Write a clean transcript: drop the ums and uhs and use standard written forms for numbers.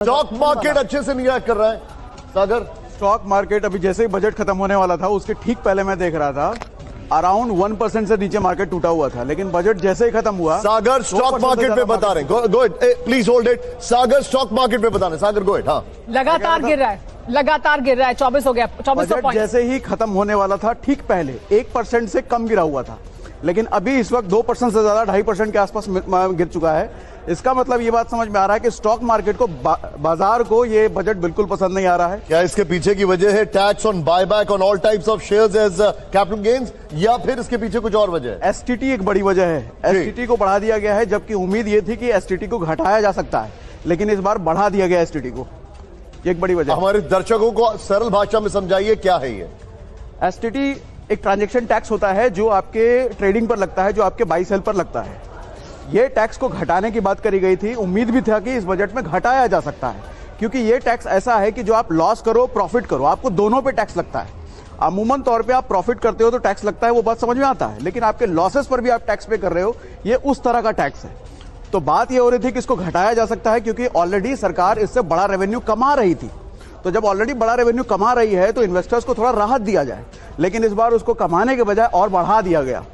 Stock market अच्छे से नहीं रिएक्ट कर रहा है सागर। स्टॉक मार्केट अभी जैसे ही बजट खत्म होने वाला था उसके ठीक पहले मैं देख रहा था अराउंड 1% से नीचे मार्केट टूटा हुआ था, लेकिन बजट जैसे ही खत्म हुआ सागर स्टॉक मार्केट पे बता रहे हैं। Go it, please hold it. Sagar stock market पे बता रहे हैं। सागर गो इट। हाँ, लगातार गिर रहा है, लगातार गिर रहा है। 24 हो गया, 2400 पॉइंट। जैसे ही खत्म होने वाला था ठीक पहले 1% से कम गिरा हुआ था, लेकिन अभी इस वक्त 2% से ज्यादा 2.5% के आसपास गिर चुका है। इसका मतलब ये बात समझ में आ रहा है कि स्टॉक मार्केट को बाजार को ये बजट बिल्कुल पसंद नहीं आ रहा है। क्या इसके पीछे की वजह है tax on buyback on all types of shares as capital gains, या फिर इसके पीछे कुछ और वजह है? एसटीटी एक बड़ी वजह है। एसटीटी को बढ़ा दिया गया है, जबकि उम्मीद ये थी कि एसटीटी को घटाया जा सकता है, लेकिन इस बार बढ़ा दिया गया एसटीटी को। एक बड़ी वजह। हमारे दर्शकों को सरल भाषा में समझाइए क्या है ये। एसटीटी एक ट्रांजैक्शन टैक्स होता है जो आपके ट्रेडिंग पर लगता है, जो आपके बाई सेल पर लगता है। ये टैक्स को घटाने की बात करी गई थी। उम्मीद भी था कि इस बजट में घटाया जा सकता है, क्योंकि ये टैक्स ऐसा है कि जो आप लॉस करो प्रॉफिट करो, आपको दोनों पे टैक्स लगता है। अमूमन तौर पे आप प्रॉफिट करते हो तो टैक्स लगता है, वो बात समझ में आता है, लेकिन आपके लॉसेस पर भी आप टैक्स पे कर रहे हो, ये उस तरह का टैक्स है। तो बात ये हो रही थी कि इसको घटाया जा सकता है, क्योंकि ऑलरेडी सरकार इससे बड़ा रेवेन्यू कमा रही थी। तो जब ऑलरेडी बड़ा रेवेन्यू कमा रही है तो इन्वेस्टर्स को थोड़ा राहत दिया जाए, लेकिन इस बार उसको कमाने के बजाय और बढ़ा दिया गया।